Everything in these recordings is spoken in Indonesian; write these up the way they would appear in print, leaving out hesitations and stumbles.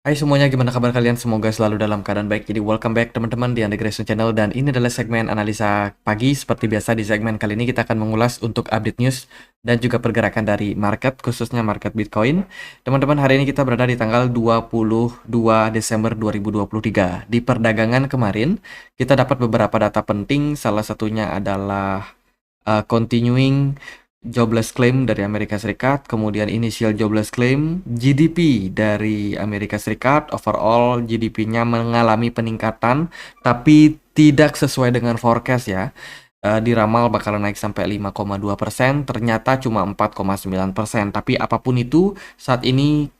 Hai semuanya, gimana kabar kalian? Semoga selalu dalam keadaan baik. Jadi welcome back teman-teman di Andre Creation Channel, dan ini adalah segmen analisa pagi. Seperti biasa di segmen kali ini kita akan mengulas untuk update news dan juga pergerakan dari market, khususnya market Bitcoin. Teman-teman, hari ini kita berada di tanggal 22 Desember 2023. Di perdagangan kemarin, kita dapat beberapa data penting, salah satunya adalah continuing jobless claim dari Amerika Serikat, kemudian initial jobless claim, GDP dari Amerika Serikat, overall GDP-nya mengalami peningkatan, tapi tidak sesuai dengan forecast ya. Diramal bakalan naik sampai 5,2%, ternyata cuma 4,9%. Tapi apapun itu, saat ini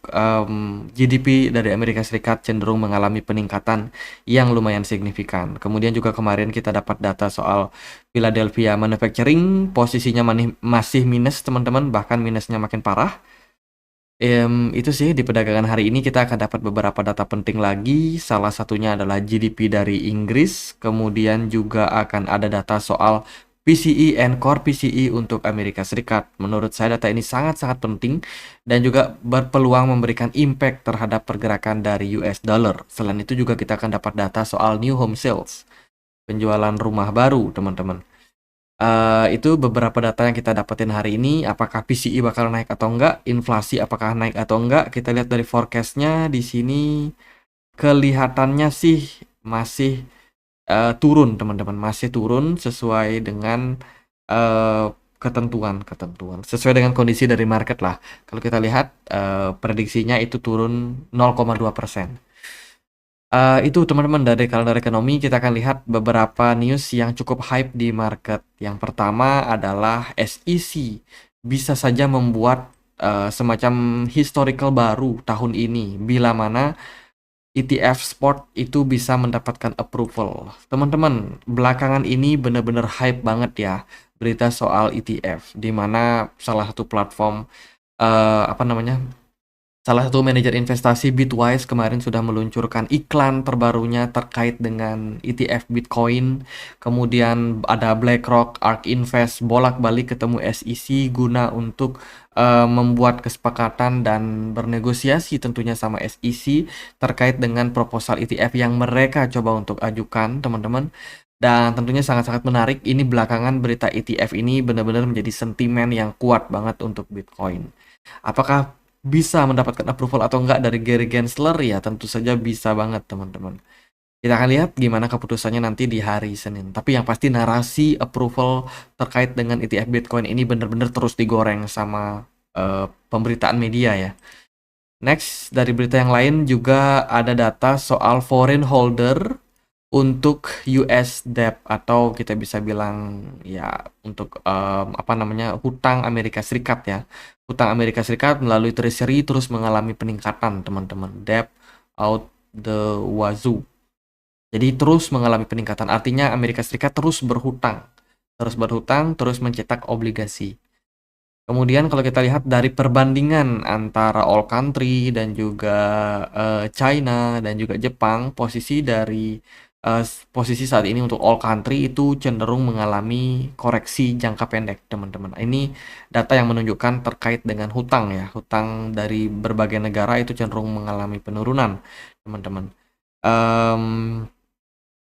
GDP dari Amerika Serikat cenderung mengalami peningkatan yang lumayan signifikan. Kemudian juga kemarin kita dapat data soal Philadelphia Manufacturing, posisinya masih minus teman-teman, bahkan minusnya makin parah. Itu sih di perdagangan hari ini kita akan dapat beberapa data penting lagi. Salah satunya adalah GDP dari Inggris, kemudian juga akan ada data soal PCE and Core PCE untuk Amerika Serikat. Menurut saya data ini sangat-sangat penting dan juga berpeluang memberikan impact terhadap pergerakan dari US dollar. Selain itu juga kita akan dapat data soal new home sales, penjualan rumah baru, teman-teman. Itu beberapa data yang kita dapetin hari ini. Apakah PCE bakal naik atau enggak? Inflasi apakah naik atau enggak? Kita lihat dari forecastnya di sini kelihatannya sih masih turun, teman-teman. Masih turun sesuai dengan ketentuan, sesuai dengan kondisi dari market lah. Kalau kita lihat prediksinya itu turun 0,2%. Itu teman-teman dari kalender ekonomi. Kita akan lihat beberapa news yang cukup hype di market. Yang pertama adalah SEC bisa saja membuat semacam historical baru tahun ini, bila mana ETF sport itu bisa mendapatkan approval. Teman-teman, belakangan ini benar-benar hype banget ya berita soal ETF, di mana salah satu platform apa namanya, salah satu manajer investasi Bitwise kemarin sudah meluncurkan iklan terbarunya terkait dengan ETF Bitcoin. Kemudian ada BlackRock, ARK Invest bolak-balik ketemu SEC guna untuk membuat kesepakatan dan bernegosiasi tentunya sama SEC terkait dengan proposal ETF yang mereka coba untuk ajukan, teman-teman. Dan tentunya sangat-sangat menarik. Ini belakangan berita ETF ini benar-benar menjadi sentimen yang kuat banget untuk Bitcoin. Apakah bisa mendapatkan approval atau enggak dari Gary Gensler? Ya tentu saja bisa banget, teman-teman. Kita akan lihat gimana keputusannya nanti di hari Senin. Tapi yang pasti narasi approval terkait dengan ETF Bitcoin ini benar-benar terus digoreng sama pemberitaan media ya. Next, dari berita yang lain juga ada data soal foreign holder untuk US debt, atau kita bisa bilang ya untuk apa namanya, hutang Amerika Serikat ya. Hutang Amerika Serikat melalui Treasury terus mengalami peningkatan, teman-teman. Debt out the wazoo. Jadi terus mengalami peningkatan. Artinya Amerika Serikat terus berhutang, terus mencetak obligasi. Kemudian kalau kita lihat dari perbandingan antara all country dan juga China dan juga Jepang, posisi saat ini untuk all country itu cenderung mengalami koreksi jangka pendek, teman-teman. Ini data yang menunjukkan terkait dengan hutang ya. Hutang dari berbagai negara itu cenderung mengalami penurunan, teman-teman.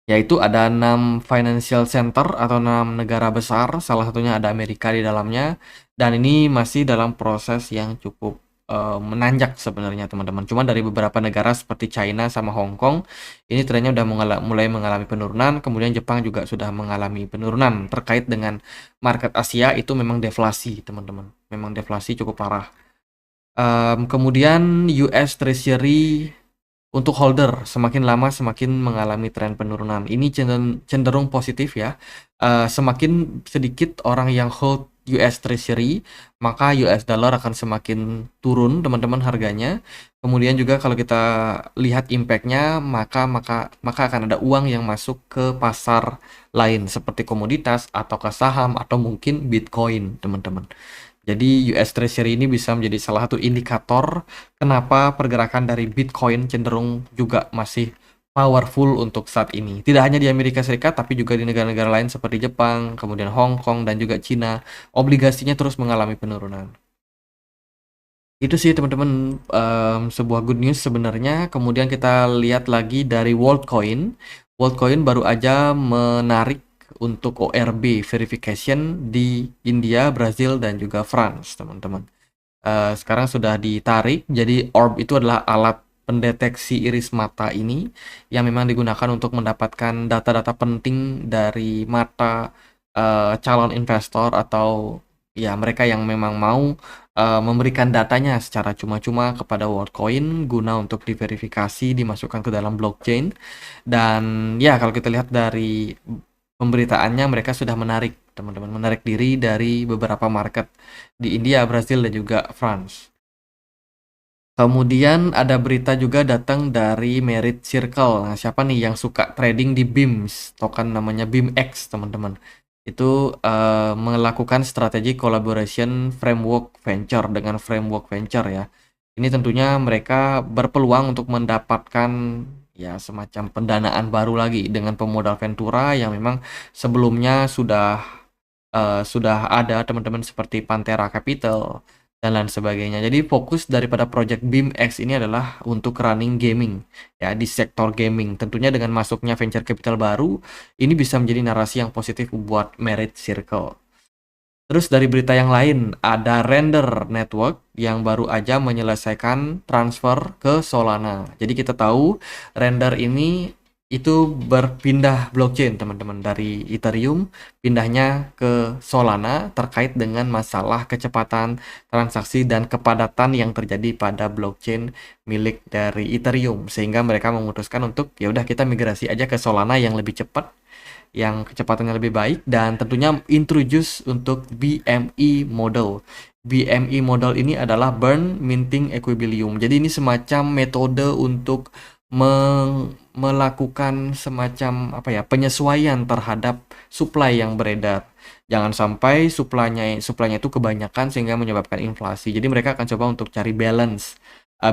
Yaitu ada 6 financial center atau 6 negara besar, salah satunya ada Amerika di dalamnya, dan ini masih dalam proses yang cukup menanjak sebenarnya, teman-teman. Cuma dari beberapa negara seperti China sama Hong Kong, ini trennya udah mulai mengalami penurunan, kemudian Jepang juga sudah mengalami penurunan. Terkait dengan market Asia itu memang deflasi, teman-teman. Memang deflasi cukup parah. Kemudian US Treasury untuk holder semakin lama semakin mengalami tren penurunan. Ini cenderung positif ya. Semakin sedikit orang yang hold US Treasury, maka US dollar akan semakin turun, teman-teman, harganya. Kemudian juga kalau kita lihat impact-nya, maka akan ada uang yang masuk ke pasar lain seperti komoditas atau ke saham atau mungkin Bitcoin, teman-teman. Jadi US Treasury ini bisa menjadi salah satu indikator kenapa pergerakan dari Bitcoin cenderung juga masih powerful untuk saat ini. Tidak hanya di Amerika Serikat, tapi juga di negara-negara lain seperti Jepang, kemudian Hong Kong, dan juga Cina. Obligasinya terus mengalami penurunan. Itu sih teman-teman, sebuah good news sebenarnya. Kemudian kita lihat lagi dari Worldcoin. Worldcoin baru aja menarik untuk ORB verification di India, Brazil, dan juga France, teman-teman. Sekarang sudah ditarik. Jadi orb itu adalah alat pendeteksi iris mata ini yang memang digunakan untuk mendapatkan data-data penting dari mata calon investor atau ya mereka yang memang mau memberikan datanya secara cuma-cuma kepada Worldcoin guna untuk diverifikasi, dimasukkan ke dalam blockchain. Dan ya kalau kita lihat dari pemberitaannya, mereka sudah menarik teman-teman, menarik diri dari beberapa market di India, Brazil, dan juga France. Kemudian ada berita juga datang dari Merit Circle. Nah, siapa nih yang suka trading di BIMS, token namanya BIMX, teman-teman. Itu melakukan strategi collaboration framework venture dengan framework venture ya. Ini tentunya mereka berpeluang untuk mendapatkan ya semacam pendanaan baru lagi dengan pemodal Ventura yang memang sebelumnya sudah ada teman-teman seperti Pantera Capital dan lain sebagainya. Jadi fokus daripada project BIMX ini adalah untuk running gaming ya di sektor gaming. Tentunya dengan masuknya venture capital baru, ini bisa menjadi narasi yang positif buat Merit Circle. Terus dari berita yang lain, ada Render Network yang baru aja menyelesaikan transfer ke Solana. Jadi kita tahu Render ini itu berpindah blockchain teman-teman dari Ethereum pindahnya ke Solana terkait dengan masalah kecepatan transaksi dan kepadatan yang terjadi pada blockchain milik dari Ethereum, sehingga mereka memutuskan untuk ya udah kita migrasi aja ke Solana yang lebih cepat, yang kecepatannya lebih baik, dan tentunya introduce untuk BME model. BME model ini adalah Burn Minting Equilibrium. Jadi ini semacam metode untuk melakukan semacam apa ya, penyesuaian terhadap supply yang beredar. Jangan sampai supply-nya itu kebanyakan sehingga menyebabkan inflasi. Jadi mereka akan coba untuk cari balance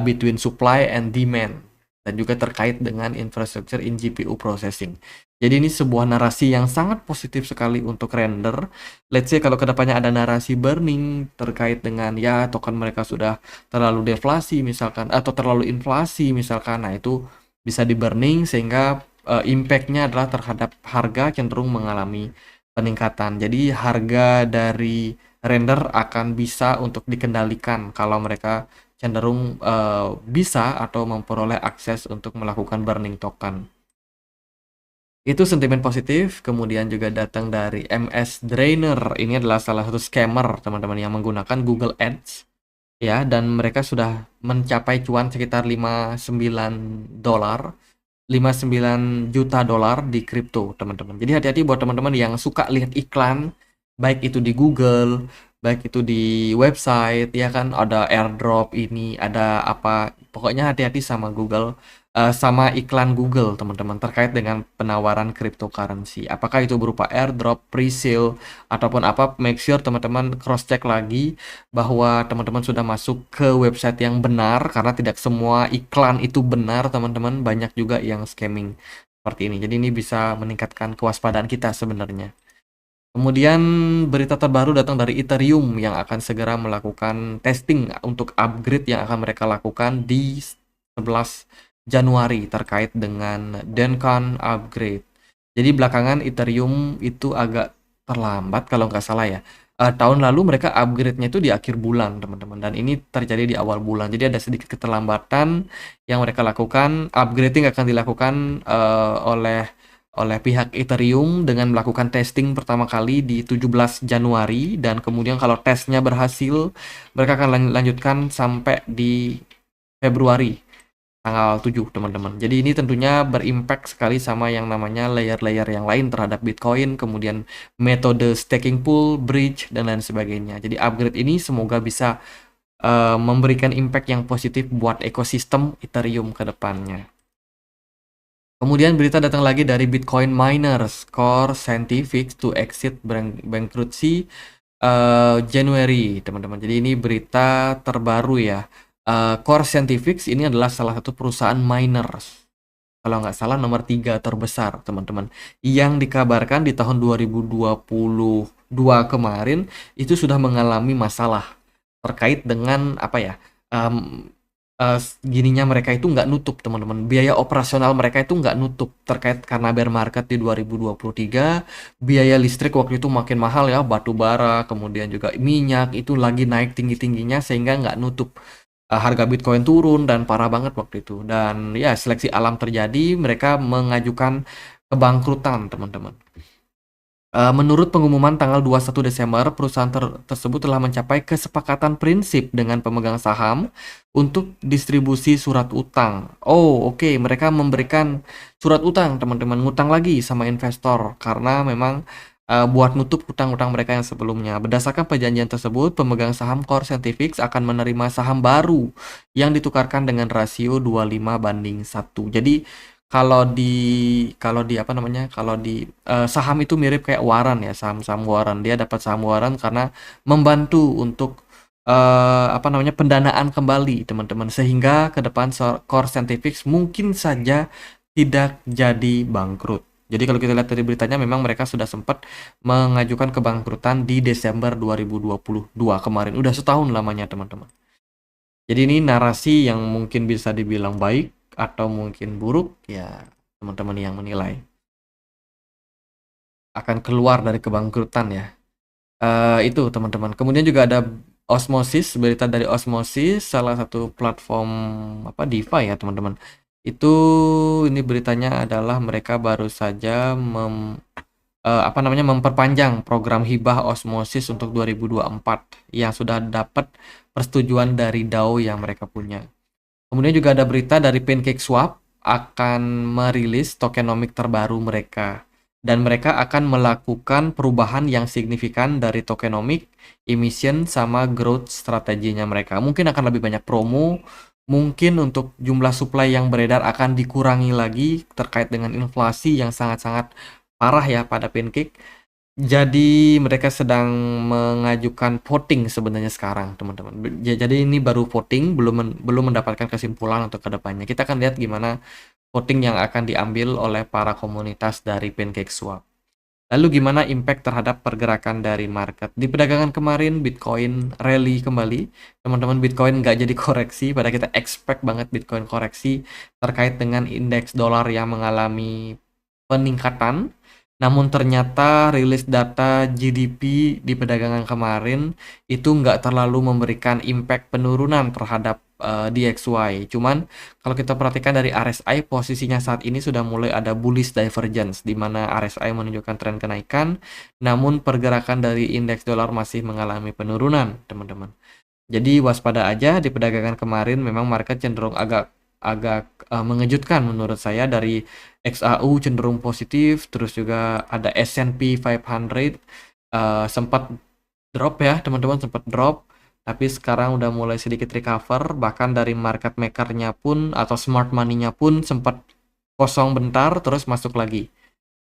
between supply and demand, dan juga terkait dengan infrastructure in GPU processing. Jadi ini sebuah narasi yang sangat positif sekali untuk Render. Let's say kalau kedepannya ada narasi burning terkait dengan ya token mereka sudah terlalu deflasi misalkan atau terlalu inflasi misalkan, nah itu bisa di burning sehingga impact-nya adalah terhadap harga cenderung mengalami peningkatan. Jadi harga dari Render akan bisa untuk dikendalikan kalau mereka cenderung bisa atau memperoleh akses untuk melakukan burning token. Itu sentimen positif. Kemudian juga datang dari MS Drainer. Ini adalah salah satu scammer teman-teman yang menggunakan Google Ads ya, dan mereka sudah mencapai cuan sekitar 59 juta dolar di kripto teman-teman. Jadi hati-hati buat teman-teman yang suka lihat iklan, baik itu di Google, baik itu di website ya kan, ada airdrop ini, ada apa, pokoknya hati-hati sama Google, sama iklan Google teman-teman terkait dengan penawaran cryptocurrency. Apakah itu berupa airdrop, pre-sale ataupun apa, make sure teman-teman cross check lagi bahwa teman-teman sudah masuk ke website yang benar, karena tidak semua iklan itu benar teman-teman, banyak juga yang scamming seperti ini. Jadi ini bisa meningkatkan kewaspadaan kita sebenarnya. Kemudian berita terbaru datang dari Ethereum yang akan segera melakukan testing untuk upgrade yang akan mereka lakukan di 11 Januari terkait dengan Denkan upgrade. Jadi belakangan Ethereum itu agak terlambat kalau nggak salah ya. Tahun lalu mereka upgrade-nya itu di akhir bulan teman-teman, dan ini terjadi di awal bulan. Jadi ada sedikit keterlambatan yang mereka lakukan. Upgrading akan dilakukan oleh pihak Ethereum dengan melakukan testing pertama kali di 17 Januari, dan kemudian kalau tesnya berhasil mereka akan lanjutkan sampai di Februari tanggal 7 teman-teman. Jadi ini tentunya berimpact sekali sama yang namanya layer-layer yang lain terhadap Bitcoin, kemudian metode staking pool, bridge, dan lain sebagainya. Jadi upgrade ini semoga bisa memberikan impact yang positif buat ekosistem Ethereum ke depannya. Kemudian berita datang lagi dari Bitcoin miners, Core Scientific to exit bankruptcy January, teman-teman. Jadi ini berita terbaru ya. Core Scientific ini adalah salah satu perusahaan miners, kalau nggak salah nomor 3 terbesar teman-teman, yang dikabarkan di tahun 2022 kemarin itu sudah mengalami masalah terkait dengan apa ya, Mmm, gininya mereka itu nggak nutup teman-teman, biaya operasional mereka itu nggak nutup terkait karena bear market di 2023, biaya listrik waktu itu makin mahal ya, batu bara, kemudian juga minyak itu lagi naik tinggi-tingginya sehingga nggak nutup. Harga Bitcoin turun dan parah banget waktu itu dan ya seleksi alam terjadi, mereka mengajukan kebangkrutan teman-teman. Menurut pengumuman tanggal 21 Desember, perusahaan tersebut telah mencapai kesepakatan prinsip dengan pemegang saham untuk distribusi surat utang. Oh, oke, mereka memberikan surat utang, teman-teman, ngutang lagi sama investor karena memang buat nutup hutang-hutang mereka yang sebelumnya. Berdasarkan perjanjian tersebut, pemegang saham Core Scientific akan menerima saham baru yang ditukarkan dengan rasio 25:1. Jadi kalau di apa namanya, kalau di saham itu mirip kayak waran ya, saham-saham waran. Dia dapat saham waran karena membantu untuk apa namanya, pendanaan kembali teman-teman, sehingga ke depan Core Scientific mungkin saja tidak jadi bangkrut. Jadi kalau kita lihat dari beritanya, memang mereka sudah sempat mengajukan kebangkrutan di Desember 2022 kemarin. Udah setahun lamanya teman-teman. Jadi ini narasi yang mungkin bisa dibilang baik atau mungkin buruk, ya teman-teman yang menilai. Akan keluar dari kebangkrutan ya. Itu teman-teman. Kemudian juga ada Osmosis, berita dari Osmosis, salah satu platform apa DeFi ya teman-teman. Itu ini beritanya adalah mereka baru saja apa namanya, memperpanjang program hibah Osmosis untuk 2024 yang sudah dapat persetujuan dari DAO yang mereka punya. Kemudian juga ada berita dari PancakeSwap akan merilis tokenomic terbaru mereka. Dan mereka akan melakukan perubahan yang signifikan dari tokenomic, emission, sama growth strateginya mereka. Mungkin akan lebih banyak promo, mungkin untuk jumlah supply yang beredar akan dikurangi lagi terkait dengan inflasi yang sangat-sangat parah ya pada Pancake. Jadi mereka sedang mengajukan voting sebenarnya sekarang, teman-teman. Jadi ini baru voting, belum mendapatkan kesimpulan untuk kedepannya. Kita akan lihat gimana voting yang akan diambil oleh para komunitas dari PancakeSwap. Lalu gimana impact terhadap pergerakan dari market? Di perdagangan kemarin Bitcoin rally kembali. Teman-teman, Bitcoin nggak jadi koreksi, pada kita expect banget Bitcoin koreksi terkait dengan indeks dolar yang mengalami peningkatan. Namun ternyata rilis data GDP di perdagangan kemarin itu nggak terlalu memberikan impact penurunan terhadap DXY. Cuman kalau kita perhatikan dari RSI, posisinya saat ini sudah mulai ada bullish divergence, di mana RSI menunjukkan tren kenaikan, namun pergerakan dari indeks dolar masih mengalami penurunan, teman-teman. Jadi waspada aja di perdagangan kemarin, memang market cenderung agak agak mengejutkan menurut saya. Dari XAU cenderung positif, terus juga ada S&P 500 sempat drop ya teman-teman, sempat drop, tapi sekarang udah mulai sedikit recover. Bahkan dari market makernya pun atau smart money-nya pun sempat kosong bentar terus masuk lagi.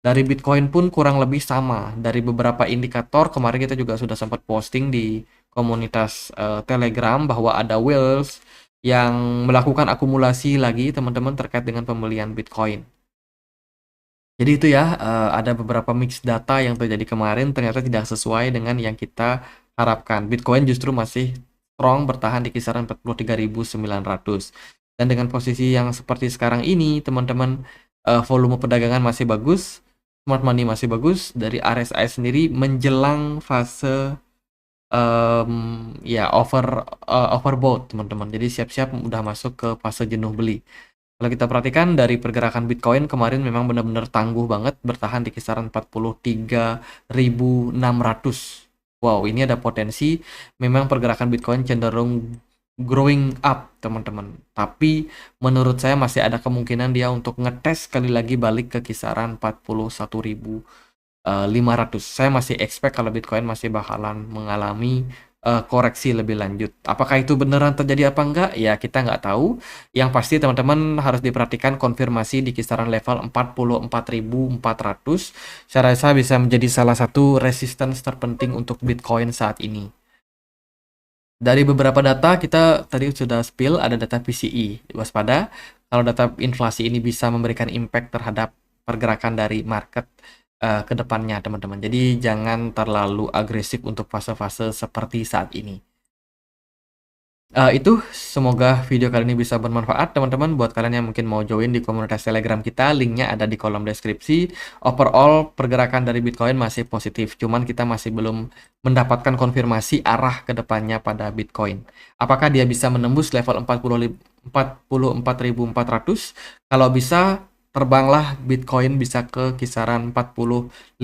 Dari Bitcoin pun kurang lebih sama. Dari beberapa indikator, kemarin kita juga sudah sempat posting di komunitas Telegram bahwa ada whales yang melakukan akumulasi lagi teman-teman terkait dengan pembelian Bitcoin. Jadi itu ya, ada beberapa mix data yang terjadi kemarin ternyata tidak sesuai dengan yang kita harapkan. Bitcoin justru masih strong, bertahan di kisaran 43.900. Dan dengan posisi yang seperti sekarang ini, teman-teman, volume perdagangan masih bagus, smart money masih bagus, dari RSI sendiri menjelang fase ya overbought teman-teman. Jadi siap-siap udah masuk ke fase jenuh beli. Kalau kita perhatikan dari pergerakan Bitcoin kemarin memang benar-benar tangguh banget, bertahan di kisaran 43.600. Wow, ini ada potensi memang pergerakan Bitcoin cenderung growing up, teman-teman. Tapi menurut saya masih ada kemungkinan dia untuk ngetes sekali lagi balik ke kisaran 41.500. Saya masih expect kalau Bitcoin masih bakalan mengalami koreksi lebih lanjut. Apakah itu beneran terjadi apa enggak? Ya kita nggak tahu. Yang pasti teman-teman harus diperhatikan konfirmasi di kisaran level 44.400. Saya rasa bisa menjadi salah satu resistance terpenting untuk Bitcoin saat ini. Dari beberapa data kita tadi sudah spill, ada data PCE. Waspada kalau data inflasi ini bisa memberikan impact terhadap pergerakan dari market ke depannya, teman-teman. Jadi jangan terlalu agresif untuk fase-fase seperti saat ini. Itu semoga video kali ini bisa bermanfaat teman-teman buat kalian yang mungkin mau join di komunitas Telegram kita, linknya ada di kolom deskripsi. Overall pergerakan dari Bitcoin masih positif, cuman kita masih belum mendapatkan konfirmasi arah ke depannya pada Bitcoin. Apakah dia bisa menembus level 44.400? Kalau bisa, terbanglah Bitcoin bisa ke kisaran 45.500.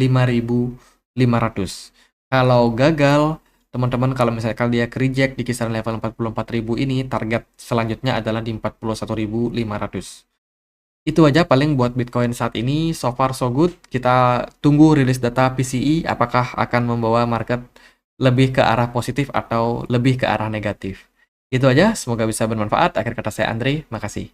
Kalau gagal, teman-teman, kalau misalkan dia reject di kisaran level 44.000 ini, target selanjutnya adalah di 41.500. Itu aja paling buat Bitcoin saat ini. So far so good. Kita tunggu rilis data PCE apakah akan membawa market lebih ke arah positif atau lebih ke arah negatif. Itu aja, semoga bisa bermanfaat. Akhir kata saya Andre, makasih.